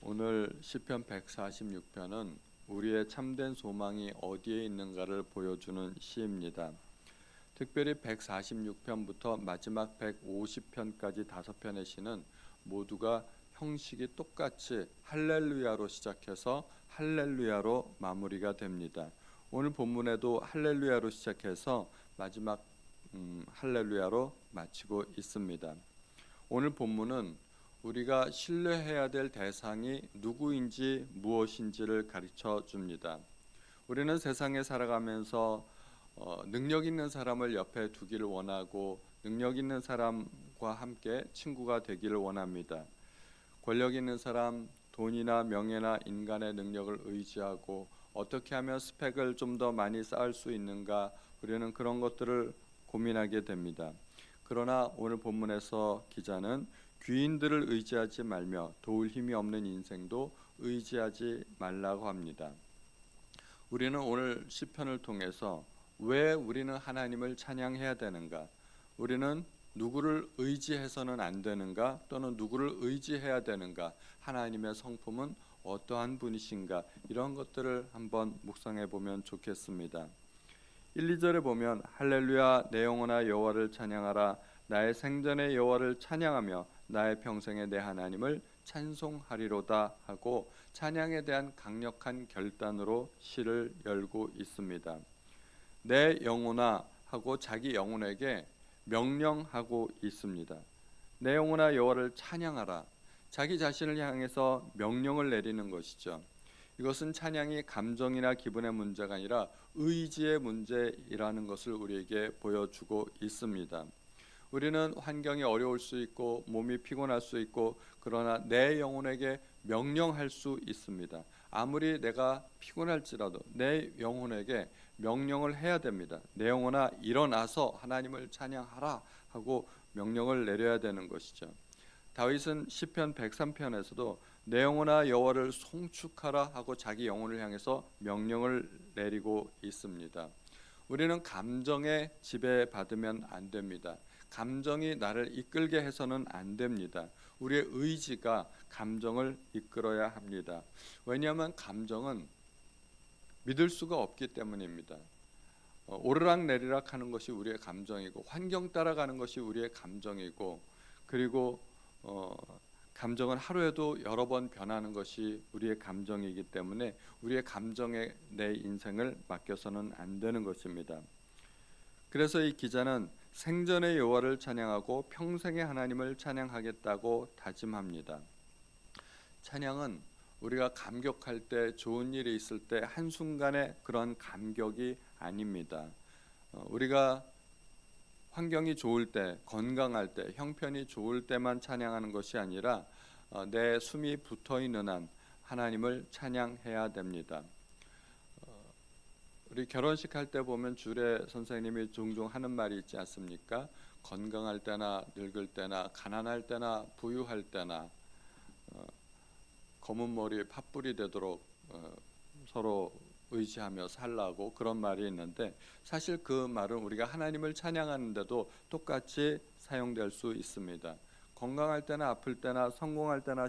오늘 시편 146편은 우리의 참된 소망이 어디에 있는가를 보여주는 시입니다. 특별히 146편부터 마지막 150편까지 5편의 시는 모두가 형식이 똑같이 할렐루야로 시작해서 할렐루야로 마무리가 됩니다. 오늘 본문에도 할렐루야로 시작해서 마지막 할렐루야로 마치고 있습니다. 오늘 본문은 우리가 신뢰해야 될 대상이 누구인지 무엇인지를 가르쳐 줍니다. 우리는 세상에 살아가면서 능력 있는 사람을 옆에 두기를 원하고 능력 있는 사람과 함께 친구가 되기를 원합니다. 권력 있는 사람, 돈이나 명예나 인간의 능력을 의지하고 어떻게 하면 스펙을 좀 더 많이 쌓을 수 있는가, 우리는 그런 것들을 고민하게 됩니다. 그러나 오늘 본문에서 기자는 귀인들을 의지하지 말며 도울 힘이 없는 인생도 의지하지 말라고 합니다. 우리는 오늘 시편을 통해서 왜 우리는 하나님을 찬양해야 되는가, 우리는 누구를 의지해서는 안 되는가, 또는 누구를 의지해야 되는가, 하나님의 성품은 어떠한 분이신가, 이런 것들을 한번 묵상해 보면 좋겠습니다. 1, 2절에 보면 할렐루야 내 영혼아 여호와를 찬양하라, 나의 생전의 여호와를 찬양하며 나의 평생에 내 하나님을 찬송하리로다 하고 찬양에 대한 강력한 결단으로 시를 열고 있습니다. 내 영혼아 하고 자기 영혼에게 명령하고 있습니다. 내 영혼아 여호와를 찬양하라. 자기 자신을 향해서 명령을 내리는 것이죠. 이것은 찬양이 감정이나 기분의 문제가 아니라 의지의 문제이라는 것을 우리에게 보여주고 있습니다. 우리는 환경이 어려울 수 있고 몸이 피곤할 수 있고, 그러나 내 영혼에게 명령할 수 있습니다. 아무리 내가 피곤할지라도 내 영혼에게 명령을 해야 됩니다. 내 영혼아 일어나서 하나님을 찬양하라 하고 명령을 내려야 되는 것이죠. 다윗은 시편 103편에서도 내 영혼아 여호와를 송축하라 하고 자기 영혼을 향해서 명령을 내리고 있습니다. 우리는 감정에 지배받으면 안 됩니다. 감정이 나를 이끌게 해서는 안 됩니다. 우리의 의지가 감정을 이끌어야 합니다. 왜냐하면 감정은 믿을 수가 없기 때문입니다. 오르락 내리락 하는 것이 우리의 감정이고, 환경 따라가는 것이 우리의 감정이고, 그리고 감정은 하루에도 여러 번 변하는 것이 우리의 감정이기 때문에 우리의 감정에 내 인생을 맡겨서는 안 되는 것입니다. 그래서 이 기자는 생전의 여호와를 찬양하고 평생의 하나님을 찬양하겠다고 다짐합니다. 찬양은 우리가 감격할 때, 좋은 일이 있을 때 한순간의 그런 감격이 아닙니다. 우리가 환경이 좋을 때, 건강할 때, 형편이 좋을 때만 찬양하는 것이 아니라 내 숨이 붙어있는 한 하나님을 찬양해야 됩니다. 우리 결혼식 할 때 보면 주례 선생님이 종종 하는 말이 있지 않습니까? 건강할 때나 늙을 때나 가난할 때나 부유할 때나 검은 머리에 팥불이 되도록 서로 의지하며 살라고, 그런 말이 있는데, 사실 그 말은 우리가 하나님을 찬양하는데도 똑같이 사용될 수 있습니다. 건강할 때나 아플 때나 성공할 때나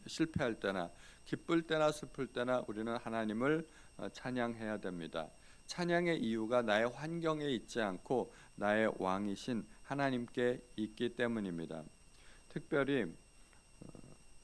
실패할 때나 기쁠 때나 슬플 때나 우리는 하나님을 찬양해야 됩니다. 찬양의 이유가 나의 환경에 있지 않고 나의 왕이신 하나님께 있기 때문입니다. 특별히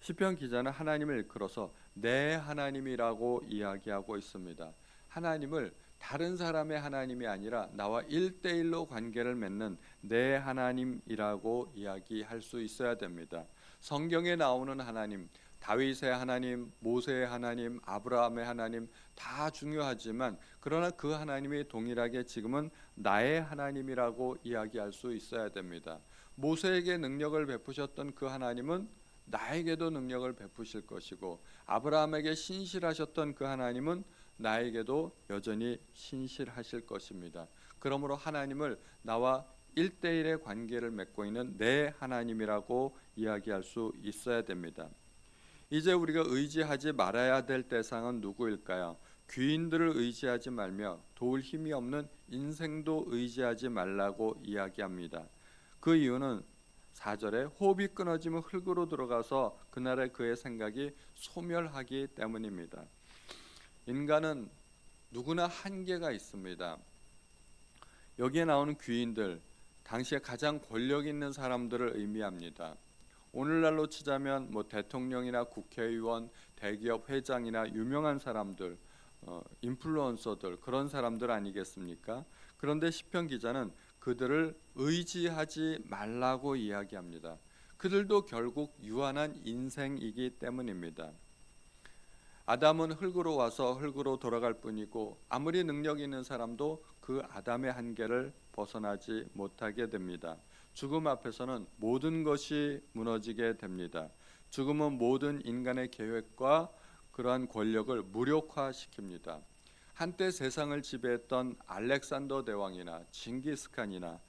시편 기자는 하나님을 일컬어서 내 하나님이라고 이야기하고 있습니다. 하나님을 다른 사람의 하나님이 아니라 나와 1대1로 관계를 맺는 내 하나님이라고 이야기할 수 있어야 됩니다. 성경에 나오는 하나님, 다윗의 하나님, 모세의 하나님, 아브라함의 하나님 다 중요하지만, 그러나 그 하나님이 동일하게 지금은 나의 하나님이라고 이야기할 수 있어야 됩니다. 모세에게 능력을 베푸셨던 그 하나님은 나에게도 능력을 베푸실 것이고, 아브라함에게 신실하셨던 그 하나님은 나에게도 여전히 신실하실 것입니다. 그러므로 하나님을 나와 1대1의 관계를 맺고 있는 내 하나님이라고 이야기할 수 있어야 됩니다. 이제 우리가 의지하지 말아야 될 대상은 누구일까요? 귀인들을 의지하지 말며 도울 힘이 없는 인생도 의지하지 말라고 이야기합니다. 그 이유는 4절에 호흡이 끊어지면 흙으로 들어가서 그날의 그의 생각이 소멸하기 때문입니다. 인간은 누구나 한계가 있습니다. 여기에 나오는 귀인들, 당시에 가장 권력 있는 사람들을 의미합니다. 오늘날로 치자면 대통령이나 국회의원, 대기업 회장이나 유명한 사람들, 인플루언서들, 그런 사람들 아니겠습니까? 그런데 시편 기자는 그들을 의지하지 말라고 이야기합니다. 그들도 결국 유한한 인생이기 때문입니다. 아담은 흙으로 와서 흙으로 돌아갈 뿐이고 아무리 능력 있는 사람도 그 아담의 한계를 벗어나지 못하게 됩니다. 죽음 앞에서는 모든 것이 무너지게 됩니다. 죽음은 모든 인간의 계획과 그러한 권력을 무력화시킵니다. 한때 세상을 지배했던 알렉산더 대왕이나 징기스칸이나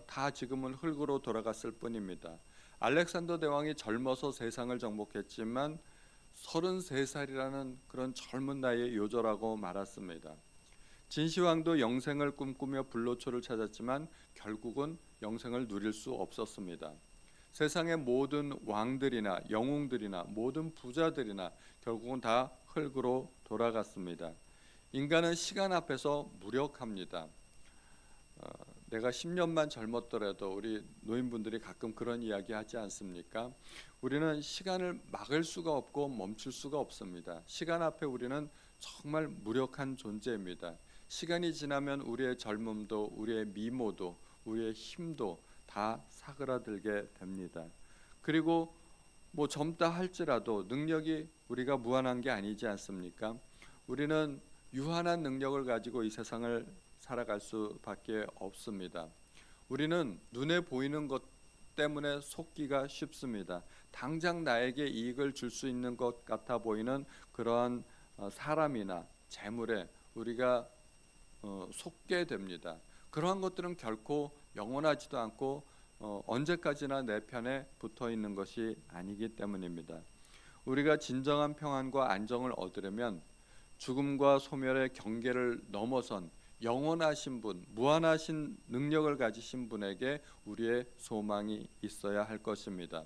다 지금은 흙으로 돌아갔을 뿐입니다. 알렉산더 대왕이 젊어서 세상을 정복했지만 33살이라는 그런 젊은 나이에 요절하고 말았습니다. 진시황도 영생을 꿈꾸며 불로초를 찾았지만 결국은 영생을 누릴 수 없었습니다. 세상의 모든 왕들이나 영웅들이나 모든 부자들이나 결국은 다 흙으로 돌아갔습니다. 인간은 시간 앞에서 무력합니다. 내가 10년만 젊었더라도 우리 노인분들이 가끔 그런 이야기 하지 않습니까? 우리는 시간을 막을 수가 없고 멈출 수가 없습니다. 시간 앞에 우리는 정말 무력한 존재입니다. 시간이 지나면 우리의 젊음도 우리의 미모도 우리의 힘도 다 사그라들게 됩니다. 그리고 젊다 할지라도 능력이 우리가 무한한 게 아니지 않습니까? 우리는 유한한 능력을 가지고 이 세상을 살아갈 수밖에 없습니다. 우리는 눈에 보이는 것 때문에 속기가 쉽습니다. 당장 나에게 이익을 줄 수 있는 것 같아 보이는 그러한 사람이나 재물에 우리가 속게 됩니다. 그러한 것들은 결코 영원하지도 않고 언제까지나 내 편에 붙어 있는 것이 아니기 때문입니다. 우리가 진정한 평안과 안정을 얻으려면 죽음과 소멸의 경계를 넘어선 영원하신 분, 무한하신 능력을 가지신 분에게 우리의 소망이 있어야 할 것입니다.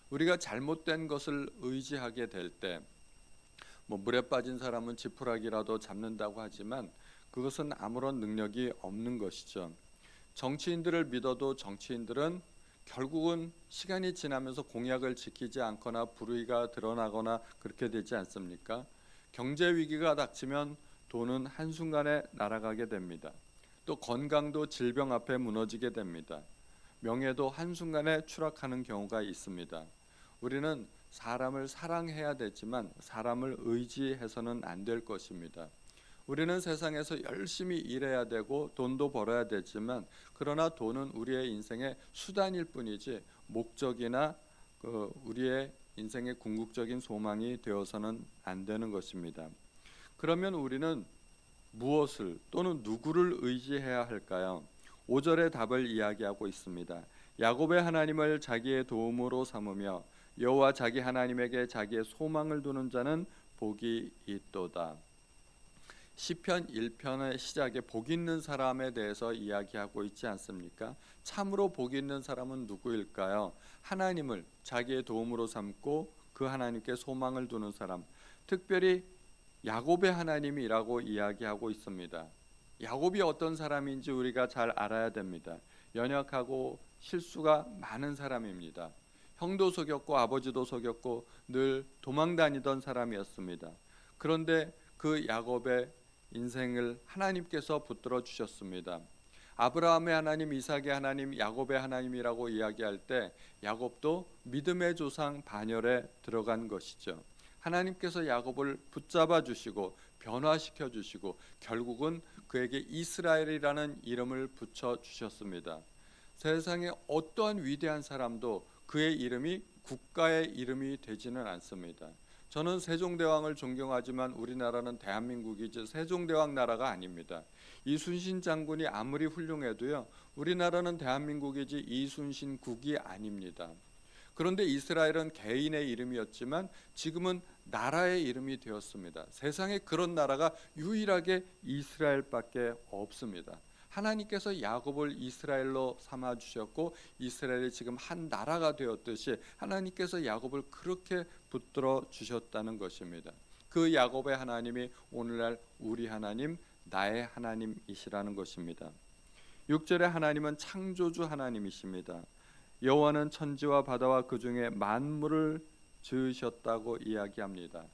우리가 잘못된 것을 의지하게 될 때 물에 빠진 사람은 지푸라기라도 잡는다고 하지만 그것은 아무런 능력이 없는 것이죠. 정치인들을 믿어도 정치인들은 결국은 시간이 지나면서 공약을 지키지 않거나 불의가 드러나거나 그렇게 되지 않습니까? 경제 위기가 닥치면 돈은 한순간에 날아가게 됩니다. 또 건강도 질병 앞에 무너지게 됩니다. 명예도 한순간에 추락하는 경우가 있습니다. 우리는 사람을 사랑해야 되지만 사람을 의지해서는 안 될 것입니다. 우리는 세상에서 열심히 일해야 되고 돈도 벌어야 되지만 그러나 돈은 우리의 인생의 수단일 뿐이지 목적이나 우리의 인생의 궁극적인 소망이 되어서는 안 되는 것입니다. 그러면 우리는 무엇을 또는 누구를 의지해야 할까요? 5절의 답을 이야기하고 있습니다. 야곱의 하나님을 자기의 도움으로 삼으며 여호와 자기 하나님에게 자기의 소망을 두는 자는 복이 있도다. 시편 1편의 시작에 복 있는 사람에 대해서 이야기하고 있지 않습니까? 참으로 복 있는 사람은 누구일까요? 하나님을 자기의 도움으로 삼고 그 하나님께 소망을 두는 사람, 특별히 야곱의 하나님이라고 이야기하고 있습니다. 야곱이 어떤 사람인지 우리가 잘 알아야 됩니다. 연약하고 실수가 많은 사람입니다. 형도 속였고 아버지도 속였고 늘 도망 다니던 사람이었습니다. 그런데 그 야곱의 인생을 하나님께서 붙들어 주셨습니다. 아브라함의 하나님, 이삭의 하나님, 야곱의 하나님이라고 이야기할 때 야곱도 믿음의 조상 반열에 들어간 것이죠. 하나님께서 야곱을 붙잡아 주시고 변화시켜 주시고 결국은 그에게 이스라엘이라는 이름을 붙여 주셨습니다. 세상에 어떠한 위대한 사람도 그의 이름이 국가의 이름이 되지는 않습니다. 저는 세종대왕을 존경하지만 우리나라는 대한민국이지 세종대왕 나라가 아닙니다. 이순신 장군이 아무리 훌륭해도요, 우리나라는 대한민국이지 이순신국이 아닙니다. 그런데 이스라엘은 개인의 이름이었지만 지금은 나라의 이름이 되었습니다. 세상에 그런 나라가 유일하게 이스라엘밖에 없습니다. 하나님께서 야곱을 이스라엘로 삼아 주셨고 이스라엘이 지금 한 나라가 되었듯이 하나님께서 야곱을 그렇게 붙들어 주셨다는 것입니다. 그 야곱의 하나님이 오늘날 우리 하나님, 나의 하나님이시라는 것입니다. 6절에 하나님은 창조주 하나님이십니다. 여호와는 천지와 바다와 그 중에 만물을 지으셨다고 이야기합니다.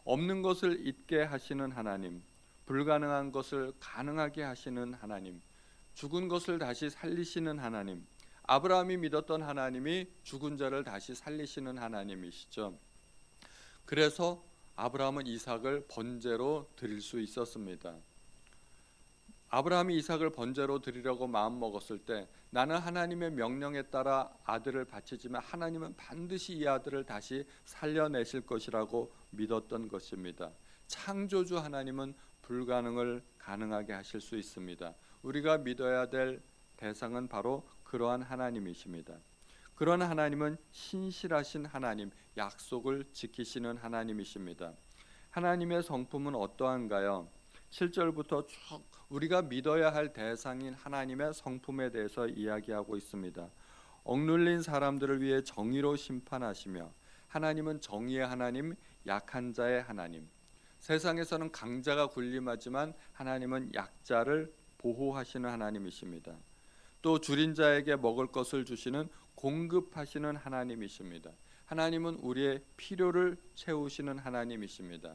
없는 것을 있게 하시는 하나님, 불가능한 것을 가능하게 하시는 하나님, 죽은 것을 다시 살리시는 하나님, 아브라함이 믿었던 하나님이 죽은 자를 다시 살리시는 하나님이시죠. 그래서 아브라함은 이삭을 번제로 드릴 수 있었습니다. 아브라함이 이삭을 번제로 드리려고 마음먹었을 때 나는 하나님의 명령에 따라 아들을 바치지만 하나님은 반드시 이 아들을 다시 살려내실 것이라고 믿었던 것입니다. 창조주 하나님은 불가능을 가능하게 하실 수 있습니다. 우리가 믿어야 될 대상은 바로 그러한 하나님이십니다. 그런 하나님은 신실하신 하나님, 약속을 지키시는 하나님이십니다. 하나님의 성품은 어떠한가요? 7절부터 쭉 우리가 믿어야 할 대상인 하나님의 성품에 대해서 이야기하고 있습니다. 억눌린 사람들을 위해 정의로 심판하시며 하나님은 정의의 하나님, 약한 자의 하나님. 세상에서는 강자가 군림하지만 하나님은 약자를 보호하시는 하나님이십니다. 또 줄인 자에게 먹을 것을 주시는 공급하시는 하나님이십니다. 하나님은 우리의 필요를 채우시는 하나님이십니다.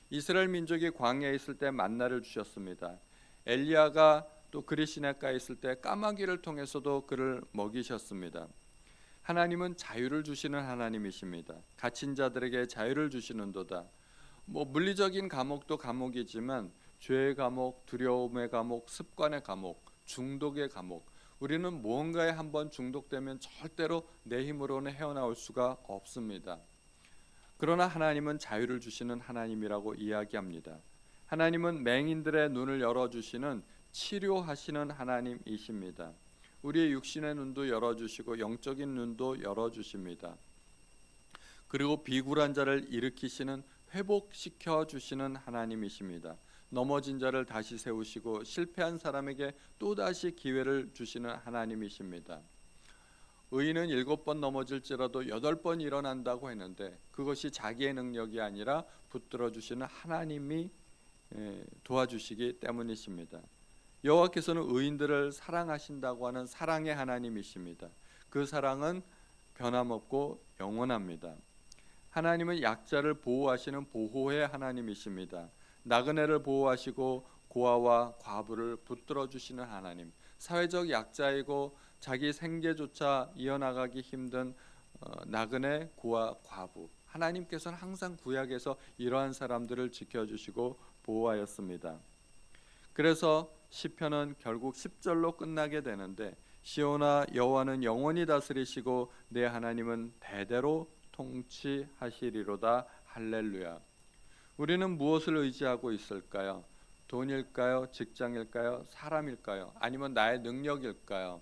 이스라엘 민족이 광야에 있을 때 만나를 주셨습니다. 엘리야가 또 그리시네가에 있을 때 까마귀를 통해서도 그를 먹이셨습니다. 하나님은 자유를 주시는 하나님이십니다. 갇힌 자들에게 자유를 주시는도다. 물리적인 감옥도 감옥이지만 죄의 감옥, 두려움의 감옥, 습관의 감옥, 중독의 감옥, 우리는 무언가에 한번 중독되면 절대로 내 힘으로는 헤어나올 수가 없습니다. 그러나 하나님은 자유를 주시는 하나님이라고 이야기합니다. 하나님은 맹인들의 눈을 열어주시는 치료하시는 하나님이십니다. 우리의 육신의 눈도 열어주시고 영적인 눈도 열어주십니다. 그리고 비굴한 자를 일으키시는 회복시켜 주시는 하나님이십니다. 넘어진 자를 다시 세우시고 실패한 사람에게 또다시 기회를 주시는 하나님이십니다. 의인은 7번 넘어질지라도 8번 일어난다고 했는데 그것이 자기의 능력이 아니라 붙들어 주시는 하나님이 도와주시기 때문이십니다. 여호와께서는 의인들을 사랑하신다고 하는 사랑의 하나님이십니다. 그 사랑은 변함없고 영원합니다. 하나님은 약자를 보호하시는 보호의 하나님이십니다. 나그네를 보호하시고 고아와 과부를 붙들어 주시는 하나님, 사회적 약자이고 자기 생계조차 이어나가기 힘든 나그네, 고아, 과부, 하나님께서는 항상 구약에서 이러한 사람들을 지켜주시고 보호하였습니다. 그래서 시편은 결국 10절로 끝나게 되는데 시온아 여호와는 영원히 다스리시고 내 하나님은 대대로 통치하시리로다. 할렐루야. 우리는 무엇을 의지하고 있을까요? 돈일까요? 직장일까요? 사람일까요? 아니면 나의 능력일까요?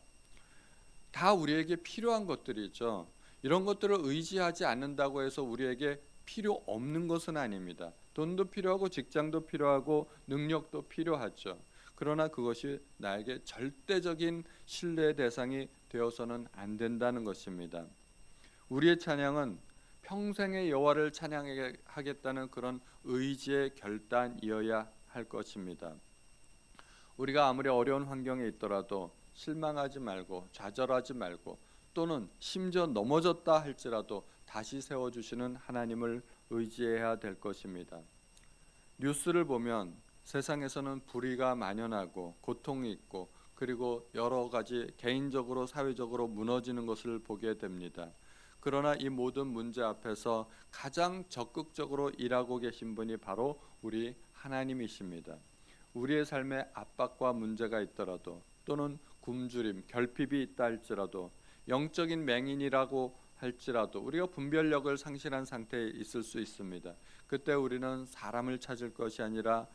다 우리에게 필요한 것들이죠. 이런 것들을 의지하지 않는다고 해서 우리에게 필요 없는 것은 아닙니다. 돈도 필요하고 직장도 필요하고 능력도 필요하죠. 그러나 그것이 나에게 절대적인 신뢰의 대상이 되어서는 안 된다는 것입니다. 우리의 찬양은 평생의 여호와를 찬양하겠다는 그런 의지의 결단이어야 할 것입니다. 우리가 아무리 어려운 환경에 있더라도 실망하지 말고 좌절하지 말고 또는 심지어 넘어졌다 할지라도 다시 세워주시는 하나님을 의지해야 될 것입니다. 뉴스를 보면 세상에서는 불의가 만연하고 고통이 있고 그리고 여러 가지 개인적으로 사회적으로 무너지는 것을 보게 됩니다. 그러나 이 모든 문제 앞에서 가장 적극적으로 일하고 계신 분이 바로 우리 하나님이십니다. 우리의 삶에 압박과 문제가 있더라도 또는 굶주림, 결핍이 있다 할지라도 영적인 맹인이라고 할지라도 우리가 분별력을 상실한 상태에 있을 수 있습니다. 그때 우리는 사람을 찾을 것이 아니라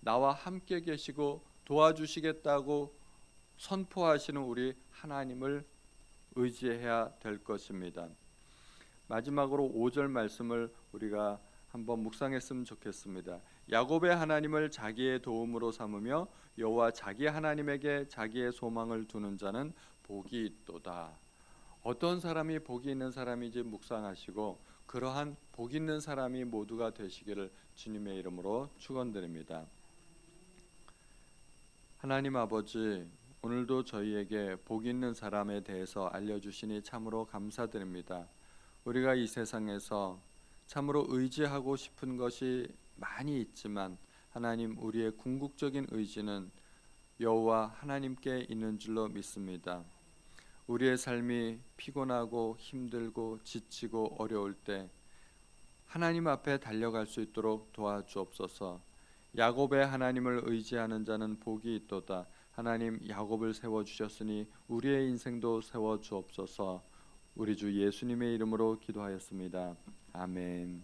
나와 함께 계시고 도와주시겠다고 선포하시는 우리 하나님을 의지해야 될 것입니다. 마지막으로 5절 말씀을 우리가 한번 묵상했으면 좋겠습니다. 야곱의 하나님을 자기의 도움으로 삼으며 여호와 자기 하나님에게 자기의 소망을 두는 자는 복이 있도다. 어떤 사람이 복이 있는 사람인지 묵상하시고 그러한 복 있는 사람이 모두가 되시기를 주님의 이름으로 축원드립니다. 하나님 아버지, 오늘도 저희에게 복 있는 사람에 대해서 알려주시니 참으로 감사드립니다. 우리가 이 세상에서 참으로 의지하고 싶은 것이 많이 있지만 하나님, 우리의 궁극적인 의지는 여호와 하나님께 있는 줄로 믿습니다. 우리의 삶이 피곤하고 힘들고 지치고 어려울 때 하나님 앞에 달려갈 수 있도록 도와주옵소서. 야곱의 하나님을 의지하는 자는 복이 있도다. 하나님, 야곱을 세워주셨으니 우리의 인생도 세워주옵소서. 우리 주 예수님의 이름으로 기도하였습니다. 아멘.